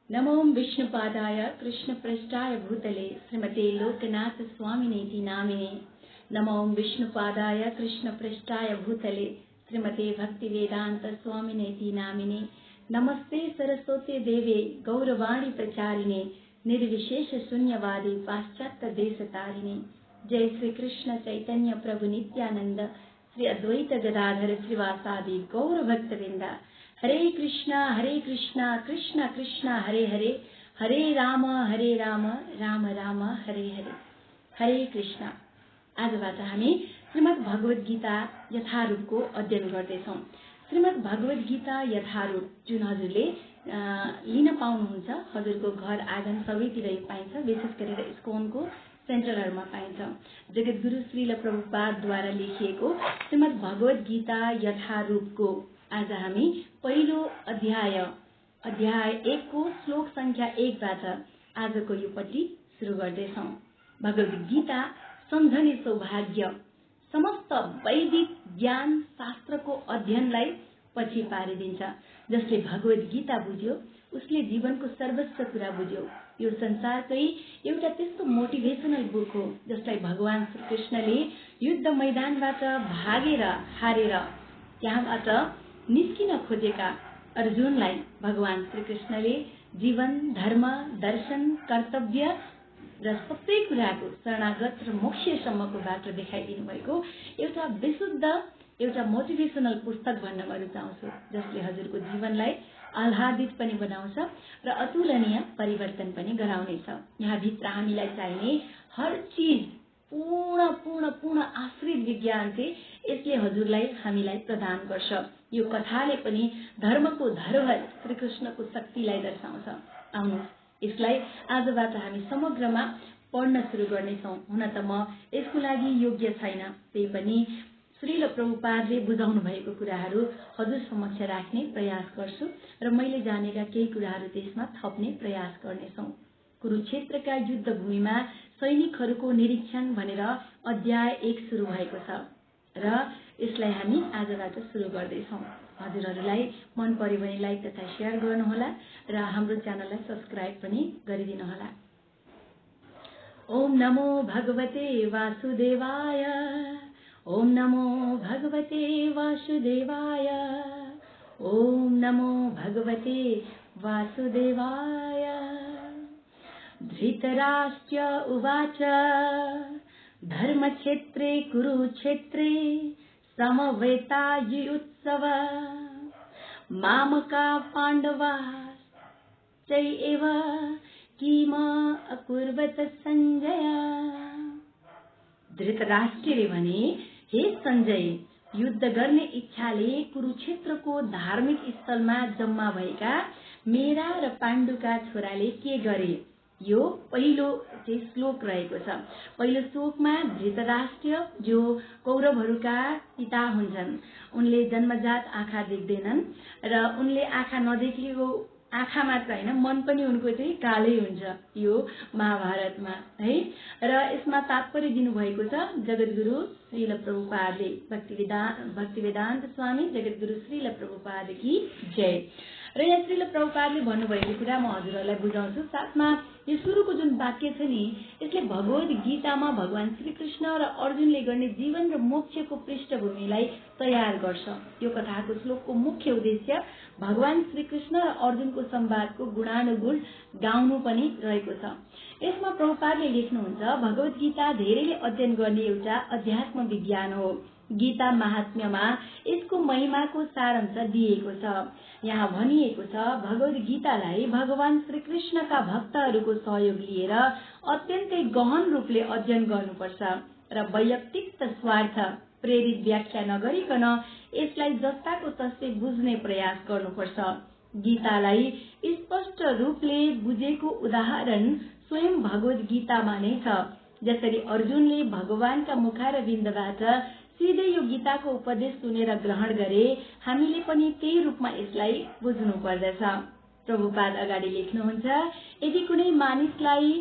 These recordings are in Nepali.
नमो विष्णुपादाय कृष्णप्रेष्ठाय भूतले श्रीमते लोकनाथ स्वामिनेति नामिने। नमो विष्णुपादाय कृष्णप्रेष्ठाय भूतले श्रीमते भक्तिवेदांत स्वामिनेति नामिने। नमस्ते सरस्वती देवे गौरवाणी प्रचारिणे निर्विशेष शून्यवादी पाश्चात्य देशतारिणे। जय श्री कृष्ण चैतन्य प्रभु नित्यानंद श्री अद्वैत गदाधर श्रीवासादि गौर भक्तवृंद। हरे कृष्णा कृष्ण कृष्ण हरे हरे, हरे राम राम राम हरे हरे। हरे कृष्ण। आजबाट हामी श्रीमद् भगवत गीता यथारूपको अध्ययन गर्दैछौँ। श्रीमद् भगवत गीता यथारूप जुन हजुरले लिन पाउनुहुन्छ, हजुरको घर आँगन सबैतिर पाइन्छ, विशेष गरेर इस्कोनको सेन्टरहरूमा पाइन्छ। जगद्गुरु श्रील प्रभुपादद्वारा लेखिएको श्रीमद् भगवत गीता यथारूपको आज हामी पहिलो अध्याय 1 को श्लोक संख्या 1 बाट आजको यो पट्टि सुरु गर्दैछौँ। भगवत गीता सम्झने सौभाग्य समस्त वैदिक ज्ञान शास्त्रको अध्ययनलाई पछि पारिदिन्छ। जसले भगवत गीता बुझ्यो उसले जीवनको सर्वस्व कुरा बुझ्यो। यो संसारकै एउटा त्यस्तो मोटिभेसनल बुक हो जसलाई भगवान श्री कृष्णले युद्ध मैदानबाट भागेर हारेर त्यहाँबाट निस्किन खोजेका अर्जुनलाई भगवान श्री कृष्णले जीवन, धर्म, दर्शन, कर्तव्य र सबै कुराको शरणागत र मोक्षसम्मको बाटो देखाइदिनु भएको एउटा विशुद्ध, एउटा मोटिभेसनल पुस्तक भन्न म रुचाउँछु, जसले हजुरको जीवनलाई आह्लादित पनि बनाउँछ र अतुलनीय परिवर्तन पनि गराउनेछ। यहाँ भित्र हामीलाई चाहिने हर चीज पूर्ण आश्रित विज्ञान चाहिँ यसले हजुरलाई हामीलाई प्रदान गर्छ। यो कथाले पनि धर्मको धरोहर श्री कृष्णको शक्तिलाई दर्शाउँछ। आउनुहोस् यसलाई आजबाट हामी समग्रमा पढ्न सुरु गर्नेछौँ। हुन त म यसको लागि योग्य छैन, त्यही पनि श्रील प्रभुपादले बुझाउनु भएको कुराहरू हजुर समक्ष राख्ने प्रयास गर्छु र मैले जानेका केही कुराहरू त्यसमा थप्ने प्रयास गर्नेछौँ। कुरुक्षेत्रका युद्ध भूमिमा सैनिकहरूको निरीक्षण भनेर अध्याय 1 सुरु भएको छ र यसलाई हामी आजबाट सुरु गर्दैछौँ। हजुरहरूलाई मन पर्यो भने लाइक तथा शेयर गर्नुहोला र हाम्रो च्यानललाई सब्स्क्राइब पनि गरिदिनुहोला। ओम नमो भगवते वासुदेवाय, ओम नमो भगवते वासुदेवाय, ओम नमो भगवते वासुदेवाय। धृतराष्ट्र उवाच धर्मक्षेत्रे कुरुक्षेत्रे समवेतायुत्सव मामका पाण्डवा चैव किम अकुर्वत संजय। धृतराष्ट्रले भने, हे संजय, युद्ध गर्ने इच्छाले कुरुक्षेत्रको धार्मिक स्थलमा जम्मा भएका मेरा र पाण्डुका छोराले के गरे? यो पहिलो चाहिँ श्लोक रहेको छ। पहिलो श्लोकमा धृतराष्ट्र जो कौरवहरूका पिता हुन्छन्, उनले जन्मजात आँखा देख्दैनन् र उनले आँखा नदेखेको आँखा मात्र होइन, मन पनि उनको चाहिँ कालै हुन्छ यो महाभारतमा है। र यसमा तात्पर्य दिनुभएको छ जगद्गुरु श्रील प्रभुपादले। भक्तिवेदान्त स्वामी जगद्गुरु श्रील प्रभुपाद की जय। र यहाँ श्रील प्रभुपादले भन्नुभएको कुरा म हजुरहरूलाई बुझाउँछु। साथमा यो सुरुको जुन वाक्य छ नि, यसले भगवत गीतामा भगवान श्री कृष्ण र अर्जुनले गर्ने जीवन र मोक्षको पृष्ठभूमिलाई तयार गर्छ। यो कथाको श्लोकको मुख्य उद्देश्य भगवान श्री कृष्ण र अर्जुनको संवादको गुणानुगुण गाउनु पनि रहेको छ। यसमा प्रभुपादले लेख्नुहुन्छ, भगवत गीता धेरैले अध्ययन गर्ने एउटा अध्यात्म विज्ञान हो। गीता महात्म्यमा यसको महिमाको सारांश दिएको छ। यहाँ भनिएको छ, भगवत गीतालाई भगवान श्री कृष्णका भक्तहरूको सहयोग लिएर अत्यन्तै गहन रूपले अध्ययन गर्नुपर्छ र वैयक्तिक स्वार्थ प्रेरित व्याख्या नगरिकन यसलाई जस्ताको तस्तै बुझ्ने प्रयास गर्नुपर्छ। गीतालाई स्पष्ट रूपले बुझेको उदाहरण स्वयं भगवत गीतामा नै छ। जसरी अर्जुनले भगवानका मुखारविन्दबाट सिधै यो गीताको उपदेश सुनेर ग्रहण गरे, हामीले पनि त्यही रूपमा यसलाई बुझ्नु पर्दछ। प्रभुपाद अगाडि लेख्नुहुन्छ, यदि कुनै मानिसलाई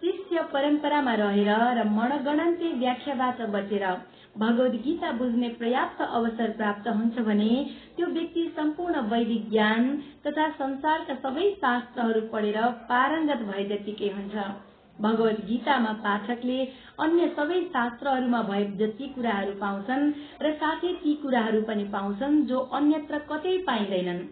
शिष्य परम्परामा रहेर र मनगणन्ती व्याख्याबाट बचेर भगवद गीता बुझ्ने पर्याप्त अवसर प्राप्त हुन्छ भने त्यो व्यक्ति सम्पूर्ण वैदिक ज्ञान तथा संसारका सबै शास्त्रहरू पढेर पारङ्गत भए जतिकै हुन्छ। भगवद गीतामा पाठकले अन्य सबै शास्त्रहरूमा भए जति कुराहरू पाउँछन् र साथै ती कुराहरू पनि पाउँछन् जो अन्यत्र कतै पाइँदैनन्।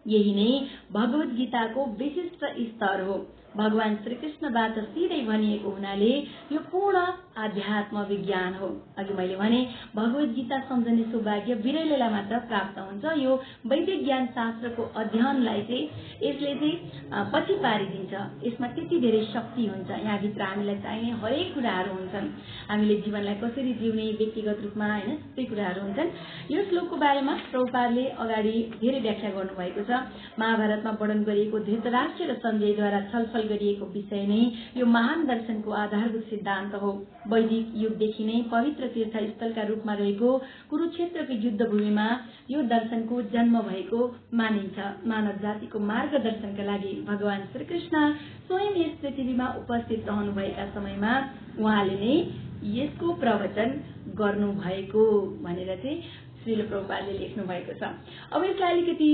यही नै भगवद गीताको विशिष्ट स्तर हो। भगवान श्रीकृष्णबाट सिधै भनिएको हुनाले यो पूर्ण आध्यात्म विज्ञान हो। अघि मैले भने भगवद गीता सम्झने सौभाग्य बिरैलेलाई मात्र प्राप्त हुन्छ। यो वैदिक ज्ञान शास्त्रको अध्ययनलाई चाहिँ यसले चाहिँ पछि पारिदिन्छ। यसमा त्यति धेरै शक्ति हुन्छ। यहाँभित्र हामीलाई चाहिने हरेक कुराहरू हुन्छन्। हामीले जीवनलाई कसरी जिउने व्यक्तिगत रूपमा हैन सबै कुराहरू हुन्छन्। यो श्लोकको बारेमा प्रभुपादले अगाडि धेरै व्याख्या गर्नुभएको छ। महाभारतमा वर्णन गरिएको धृतराष्ट्र र सञ्जयद्वारा छलफल गरिएको विषय नै यो महान दर्शनको आधारभूत सिद्धान्त हो। वैदिक युगदेखि नै पवित्र तीर्थस्थलका रूपमा रहेको कुरुक्षेत्रको युद्धभूमिमा यो दर्शनको जन्म भएको मानिन्छ। मानव जातिको मार्गदर्शनका लागि भगवान श्रीकृष्ण स्वयं यस पृथ्वीमा उपस्थित रहनुभएका समयमा उहाँले नै यसको प्रवचन गर्नुभएको भनेर चाहिँ श्रील प्रभुपादले लेख्नु भएको छ। अब यसलाई अलिकति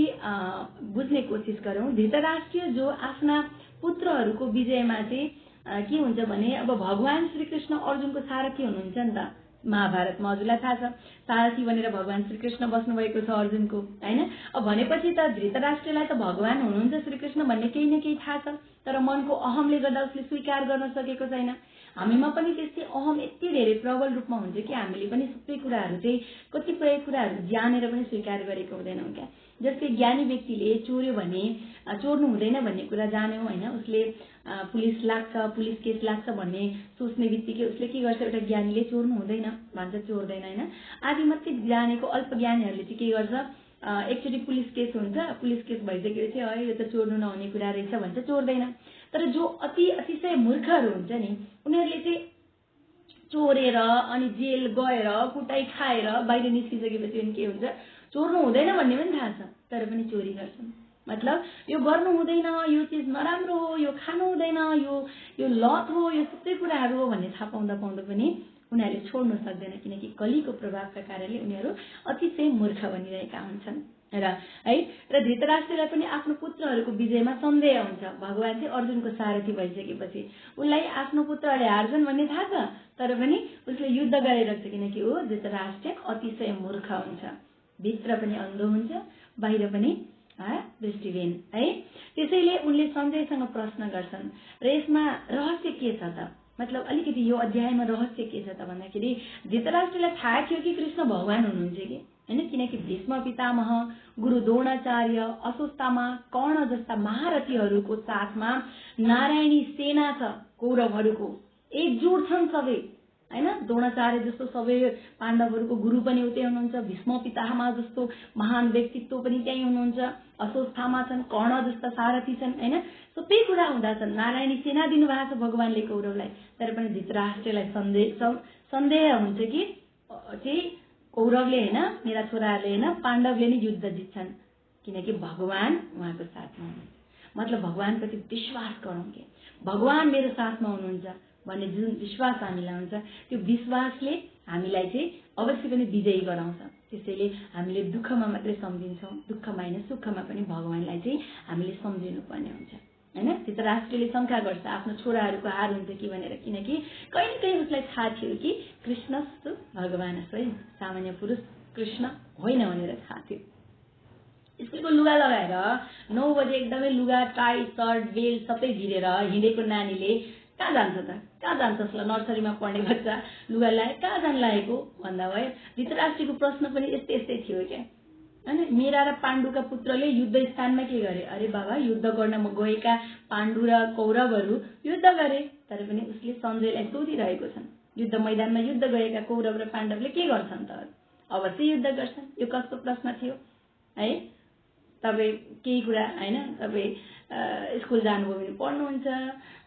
बुझ्ने कोसिस गरौँ। धृतराष्ट्र जो आफ्ना पुत्रहरूको विजयमा चाहिँ के हुन्छ भने अब भगवान श्रीकृष्ण अर्जुनको सारथी हुनुहुन्छ नि त। महाभारतमा हजुरलाई थाहा छ सारथी भनेर भगवान श्रीकृष्ण बस्नु भएको छ अर्जुनको हैन। अब भनेपछि त धृतराष्ट्रलाई त भगवान हुनुहुन्छ श्रीकृष्ण भन्ने केही न केही थाहा छ, तर मनको अहमले गर्दा उसले स्वीकार गर्न सकेको छैन। हामीमा पनि त्यस्तै अहम यति धेरै प्रबल रूपमा हुन्छ कि हामीले पनि सबै कुराहरू चाहिँ कतिपय कुराहरू जानेर पनि स्वीकार गरेको हुँदैनौँ क्या। जस्तै ज्ञानी व्यक्तिले चोर्यो भने चोर्नु हुँदैन भन्ने कुरा जान्यो हैन, उसले पुलिस लाग्छ पुलिस केस लाग्छ भन्ने सोच्ने बित्तिकै उसले के गर्छ, एउटा ज्ञानीले चोर्नु हुँदैन भन्छ चोर्दैन हैन। आदि मात्रै जानेको अल्प ज्ञानीहरूले चाहिँ के गर्छ, एकचोटि पुलिस केस हुन्छ, पुलिस केस भइसकेपछि है यो त चोर्नु नहुने कुरा रहेछ भन्छ, चोर्दैन। तर जो अतिशय मूर्खहरू हुन्छ नि उनीहरूले चाहिँ चोरेर अनि जेल गएर कुटाइ खाएर बाहिर निस्किसकेपछि अनि के हुन्छ, चोर्नु हुँदैन भन्ने पनि थाहा छ तर पनि चोरी गर्छन्। मतलब यो गर्नु हुँदैन, यो चिज नराम्रो हो, यो खानु हुँदैन, यो लत हो, यो सबै कुराहरू हो भन्ने थाहा पाउँदा पनि उनीहरूले छोड्नु सक्दैन, किनकि कलीको प्रभावका कारणले उनीहरू अतिशय मूर्ख बनिरहेका हुन्छन् र धृतराष्ट्रलाई पनि आफ्नो पुत्रहरूको विजयमा सन्देह हुन्छ। भगवान चाहिँ अर्जुनको सारथी भइसकेपछि उसलाई आफ्नो पुत्रहरूले हार्छन् भन्ने थाहा छ तर पनि उसले युद्ध गरिरहेको छ, किनकि ऊ धृतराष्ट्र अतिशय मूर्ख हुन्छ, भित्र पनि अन्धो हुन्छ बाहिर पनि दृष्टिहीन है। त्यसैले उनले सञ्जयसँग प्रश्न गर्छन् र यसमा रहस्य के छ त, मतलब अलिकति यो अध्यायमा रहस्य के छ त भन्दाखेरि धृतराष्ट्रलाई थाहा थियो कि कृष्ण भगवान हुनुहुन्छ कि हैन, किनकि भीष्म पितामह, गुरु द्रोणाचार्य, अश्वत्थामा, कर्ण जस्ता महारथीहरूको साथमा नारायणी सेना छ कौरवहरूको, एकजुट छन् सबै हैन। द्रोणाचार्य जस्तो सबै पाण्डवहरूको गुरु पनि उतै हुनुहुन्छ, भीष्म पितामह जस्तो महान व्यक्तित्व पनि त्यही हुनुहुन्छ, अश्वत्थामा छन्, कर्ण जस्ता सारथी छन् हैन। सबै कुरा हुँदा छन्, नारायणी सेना दिनुभएको छ भगवानले कौरवलाई, तर पनि धृतराष्ट्रलाई सन्देह हुन्छ कि चाहिँ कौरवले हैन मेरा छोराहरूले हैन पाण्डवले नै युद्ध जित्छन्, किनकि भगवान उहाँको साथमा हुनुहुन्छ। मतलब भगवानप्रति विश्वास गरौँ कि भगवान मेरो साथमा हुनुहुन्छ भन्ने जुन विश्वास हामीलाई हुन्छ त्यो विश्वासले हामीलाई चाहिँ अवश्य पनि विजयी गराउँछ। त्यसैले हामीले दुःखमा मात्रै सम्झिन्छौँ, दुःखमा हैन सुखमा पनि भगवानलाई चाहिँ हामीले सम्झिनु पर्ने हुन्छ हैन। धृतराष्ट्रले शङ्का गर्छ आफ्नो छोराहरूको हार हुन्छ कि भनेर, किनकि कहीँ न कहीँ उसलाई थाहा थियो कि कृष्णस्तु भगवान स्वयं, सामान्य पुरुष कृष्ण होइन भनेर थाहा थियो। स्कुलको लुगा लगाएर 9 बजे एकदमै लुगा टाई सर्ट बेल्ट सबै भिरेर हिँडेको नानीले कहाँ जान्छ त, कहाँ जान्छस् ल, नर्सरीमा पढ्ने बच्चा लुगा लाए कहाँ जान लागेको भन्दा भयो। धृतराष्ट्रको प्रश्न पनि यस्तै थियो क्या हैन। मीरा र पाण्डुका पुत्रले युद्ध स्थानमा के गरे, अरे बाबा युद्ध गर्न गएका पाण्डु र कौरवहरू युद्ध गरे, तर पनि उसले सञ्जयलाई सोधिरहेको छन् युद्ध मैदानमा युद्ध गएका कौरव र पाण्डवले के गर्छन् त, अवश्य युद्ध गर्छन्। यो कस्तो प्रश्न थियो है। तपाईँ केही कुरा हैन, तपाईँ स्कुल जानुभयो भने पढ्नुहुन्छ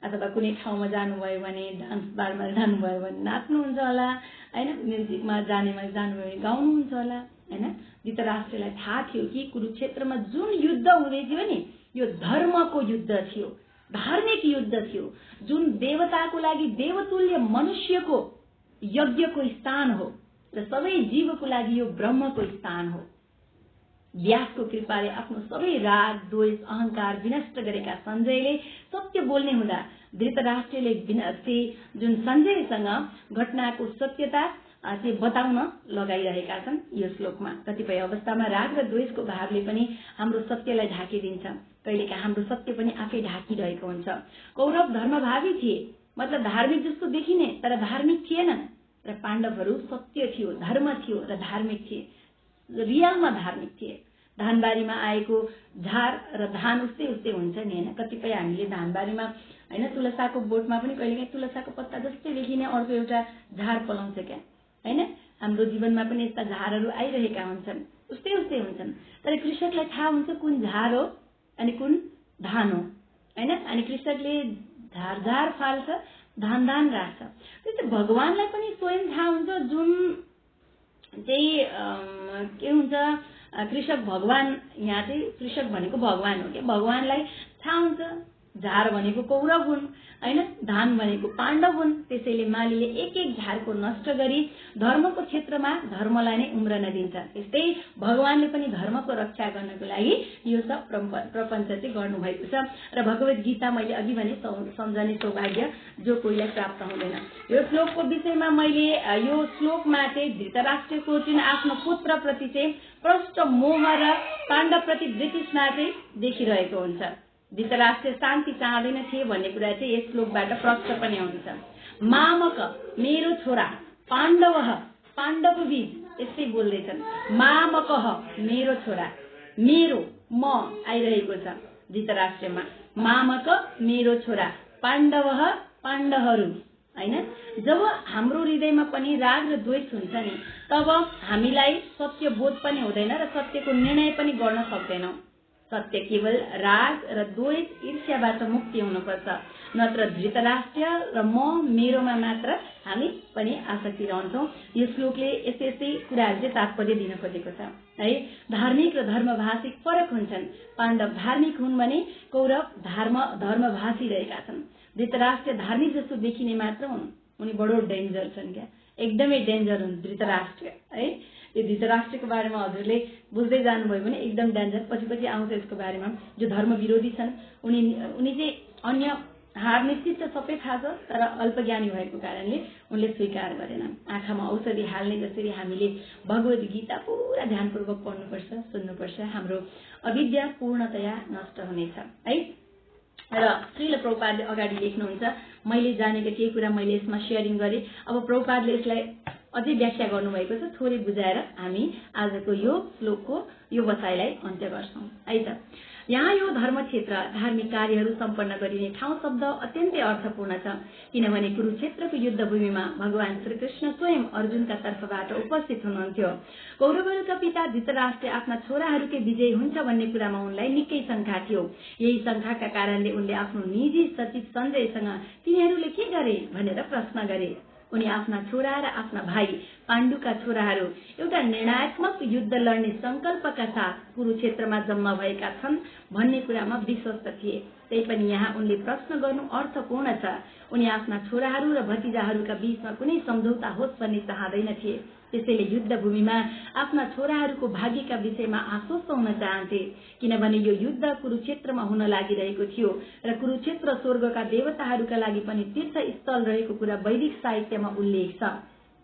अथवा कुनै ठाउँमा जानुभयो भने डान्स बारमा जानुभयो भने नाच्नुहुन्छ होला हैन, म्युजिकमा जानुभयो भने गाउनुहुन्छ होला हैन। धृतराष्ट्रलाई थाहा थियो कि कुरुक्षेत्रमा जुन युद्ध हुँदै थियो नि यो धर्मको युद्ध थियो, धार्मिक युद्ध थियो, जुन देवताको लागि देवतुल्य मनुष्यको यज्ञको स्थान हो र सबै जीवको लागि यो ब्रह्मको स्थान हो। व्यासको कृपाले आफ्नो सबै राग, द्वेष, अहंकार विनष्ट गरेका सञ्जयले सत्य बोल्ने हुँदा धृतराष्ट्रले जुन सञ्जयसँग घटनाको सत्यता बताउन लगाइरहेका छन्। यो श्लोकमा कतिपय अवस्थामा राग र द्वेषको भावले पनि हाम्रो सत्यलाई ढाकिदिन्छ, कहिलेका हाम्रो सत्य पनि आफै ढाकिरहेको हुन्छ। कौरव धर्मभावी थिए, मतलब धार्मिक जस्तो देखिने तर धार्मिक थिएनन्, र पाण्डवहरू सत्य थियो, धर्म थियो र धार्मिक थिए, रियलमा धार्मिक थिए। धानबारीमा आएको झार र धान उस्तै उस्तै हुन्छ नि हैन। कतिपय हामीले धानबारीमा हैन तुलसाको बोटमा पनि कहिलेकाहीँ तुलसाको पत्ता जस्तै देखिने अर्को एउटा झार पलाउँछ क्या हैन। हाम्रो जीवनमा पनि यस्ता झारहरू आइरहेका हुन्छन्, उस्तै उस्तै हुन्छन्, तर कृषकलाई थाहा हुन्छ कुन झार हो अनि कुन धान हो हैन। अनि कृषकले झार फाल्छ, धान राख्छ। त्यस्तै भगवानलाई पनि स्वयं थाहा हुन्छ, जुन चाहिँ के हुन्छ कृषक भगवान, यहाँ चाहिँ कृषक भनेको भगवान हो क्या। भगवानलाई थाहा हुन्छ झार भनेको कौरव हुन् हैन, धान भनेको पाण्डव हुन्। त्यसैले मालीले एक एक झारको नष्ट गरी धर्मको क्षेत्रमा धर्मलाई नै उम्रन दिन्छ। त्यस्तै भगवानले पनि धर्मको रक्षा गर्नको लागि यो सब प्रपञ्च चाहिँ गर्नुभएको छ। र भगवत गीता मैले अघि भने सम्झने सौभाग्य जो कोहीलाई प्राप्त हुँदैन। यो श्लोकको विषयमा मैले यो श्लोकमा चाहिँ धृतराष्ट्रको जुन आफ्नो पुत्रप्रति चाहिँ प्रष्ट मोह र पाण्डवप्रति ब्रिटिसमा चाहिँ देखिरहेको हुन्छ। धृतराष्ट्र शान्ति चाहँदैन थिए भन्ने कुरा चाहिँ यस श्लोकबाट प्रष्ट पनि हुन्छ। मामक मेरो छोरा, पाण्डव पाण्डव बीज यस्तै बोल्दैछन्। मामक मेरो छोरा, मेरो म आइरहेको छ धृतराष्ट्रमा। मामक मेरो छोरा, पाण्डव पाण्डवहरू हैन। जब हाम्रो हृदयमा पनि राग र द्वेष हुन्छ नि, तब हामीलाई सत्य बोध पनि हुँदैन र सत्यको निर्णय पनि गर्न सक्दैनौं। सत्य केवल राग र द्वेष, ईर्ष्याबाट मुक्ति हुनुपर्छ, नत्र धृतराष्ट्र र मेरोमा मात्र हामी पनि आसक्ति रहन्छौं। यो श्लोकले यस्तै यस्तै कुराहरू चाहिँ तात्पर्य दिन खोजेको छ है। धार्मिक र धर्मभाषिक फरक हुन्छन्। पाण्डव धार्मिक हुन् भने कौरव धर्मभाषी रहेका छन्। धृतराष्ट्र धार्मिक जस्तो देखिने मात्र हुन्, उनी बडो डेन्जर छन् क्या, एकदमै डेन्जर हुन् धृतराष्ट्र है। यो धृतराष्ट्रको बारेमा हजुरले बुझ्दै जानुभयो भने एकदम डेन्जर। पछि आउँछ यसको बारेमा। जो धर्म विरोधी छन् उनी चाहिँ अन्य हार निश्चित छ, सबै थाहा छ, तर अल्पज्ञानी भएको कारणले उनले स्वीकार गरेनन्। आँखामा औषधि हाल्ने जसरी हामीले भगवत गीता पुरा ध्यानपूर्वक पढ्नुपर्छ, सुन्नुपर्छ, हाम्रो अविद्या पूर्णतया नष्ट हुनेछ है। र श्रील प्रभुपादले अगाडि लेख्नुहुन्छ, मैले जानेका केही कुरा मैले यसमा सेयरिङ गरेँ। अब प्रभुपादले यसलाई अझै व्याख्या गर्नुभएको छ। थोरै बुझाएर हामी आजको यो श्लोकको यो बसाइलाई अन्त्य गर्छौं है त। यहाँ यो धर्म क्षेत्र, धार्मिक कार्यहरू सम्पन्न गरिने ठाउँ शब्द अत्यन्तै अर्थपूर्ण छ, किनभने कुरुक्षेत्रको युद्धभूमिमा भगवान श्रीकृष्ण स्वयं अर्जुनका तर्फबाट उपस्थित हुनुहुन्थ्यो। कौरवहरूका पिता धृतराष्ट्र आफ्ना छोराहरूकै विजय हुन्छ भन्ने कुरामा उनलाई निकै शंका थियो। यही शंकाका कारणले उनले आफ्नो निजी सचिव सञ्जयसँग तिनीहरूले के गरे भनेर प्रश्न गरे। उनी आफ्ना छोरा र आफ्ना भाइ पाण्डुका छोराहरू एउटा निर्णयात्मक युद्ध लड्ने संकल्पका साथ कुरुक्षेत्रमा जम्मा भएका छन् भन्ने कुरामा विश्वस्त थिए। तैपनि यहाँ उनले प्रश्न गर्नु अर्थपूर्ण छ। उनी आफ्ना छोराहरू र भतिजाहरूका बीचमा कुनै सम्झौता होस् भन्ने चाहँदैनथे। त्यसैले युद्धभूमिमा आफ्ना छोराहरूको भाग्यका विषयमा आश्वस्त हुन चाहन्थे, किनभने यो युद्ध कुरुक्षेत्रमा हुन लागिरहेको थियो र कुरुक्षेत्र स्वर्गका देवताहरूका लागि पनि तीर्थस्थल रहेको कुरा वैदिक साहित्यमा उल्लेख छ।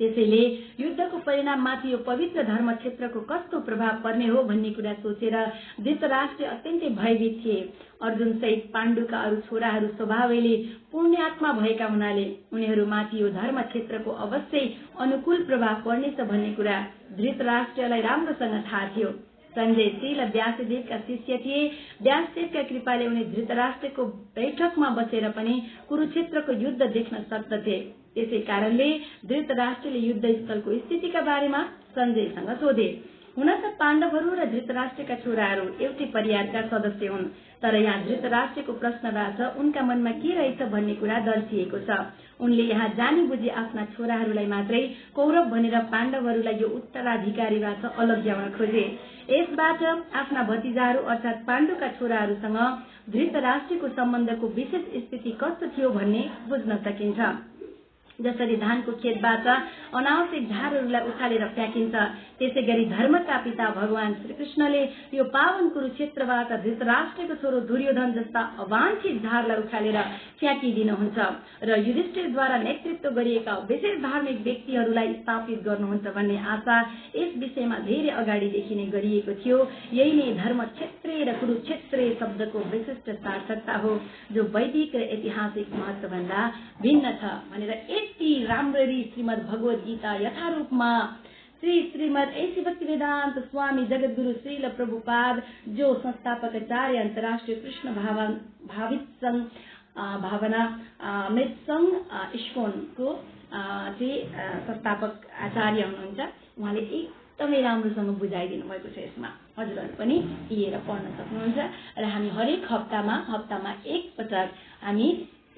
त्यसैले युद्धको परिणाममाथि यो पवित्र धर्म क्षेत्रको कस्तो प्रभाव पर्ने हो भन्ने कुरा सोचेर धृतराष्ट्र अत्यन्तै भयभीत थिए। अर्जुन सहित पाण्डुका अरू छोराहरू स्वभावैले पुण्यात्मा भएका हुनाले उनीहरूमाथि यो धर्म क्षेत्रको अवश्य अनुकूल प्रभाव पर्नेछ भन्ने कुरा धृतराष्ट्रलाई राम्रोसँग थाहा थियो। सञ्जय श्री व्यासदेवका शिष्य थिए। व्यासदेवका कृपाले उनी धृतराष्ट्रको बैठकमा बसेर पनि कुरुक्षेत्रको युद्ध देख्न सक्दथे। त्यसै कारणले धृतराष्ट्रले युद्धस्थलको स्थितिका बारेमा सञ्जयसँग सोधे। हुन त पाण्डवहरू र धृतराष्ट्रका छोराहरू एउटै परिवारका सदस्य हुन्, तर यहाँ धृतराष्ट्रको प्रश्नबाट उनका मनमा के रहेछ भन्ने कुरा दर्शिएको छ। उनले यहाँ जानी बुझी आफ्ना छोराहरूलाई मात्रै कौरव भनेर पाण्डवहरूलाई यो उत्तराधिकारीबाट अलग्याउन खोजे। यसबाट आफ्ना भतिजाहरू अर्थात् पाण्डुका छोराहरूसँग धृतराष्ट्रको सम्बन्धको विशेष स्थिति कस्तो थियो भन्ने बुझ्न सकिन्छ। जसरी धानको खेतबाट अनावश्यक झारहरूलाई उखालेर फ्याँकिन्छ, त्यसै गरी धर्मका पिता भगवान श्रीकृष्णले यो पावन कुरुक्षेत्रबाट धृतराष्ट्रको छोरो दुर्योधन जस्ता अवांछित झारलाई उखालेर फ्याँकिदिनुहुन्छ र युधिष्ठिरद्वारा नेतृत्व गरिएका विशेष धार्मिक व्यक्तिहरूलाई स्थापित गर्नुहुन्छ भन्ने आशा यस विषयमा धेरै अगाडिदेखि नै गरिएको थियो। यही नै धर्म क्षेत्रीय र कुरुक्षेत्रीय शब्दको विशिष्ट सार्थकता हो, जो वैदिक र ऐतिहासिक महत्त्वभन्दा भिन्न छ भनेर यति राम्ररी श्रीमद् भगवत गीता यथारूपमा श्रीमद् ऐसी भक्तिवेदांत स्वामी जगद्गुरु श्रील प्रभुपाद, जो संस्थापक आचार्य अन्तर्राष्ट्रिय कृष्ण भावित संघ भावना मृत संघ इस्कोनको संस्थापक आचार्य हुनुहुन्छ, उहाँले एकदमै राम्रोसँग बुझाइदिनु भएको छ। यसमा हजुरहरू पनि लिएर पढ्न सक्नुहुन्छ र हामी हरेक हप्तामा एक पटक हामी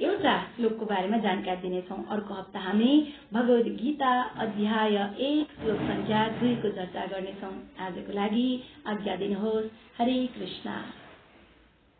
एउटा श्लोकको बारेमा जानकारी दिनेछौँ। अर्को हप्ता हामी भगवद गीता अध्याय 1 श्लोक संख्या 2 को चर्चा गर्नेछौँ। आजको लागि आज्ञा दिनुहोस्। हरे कृष्ण।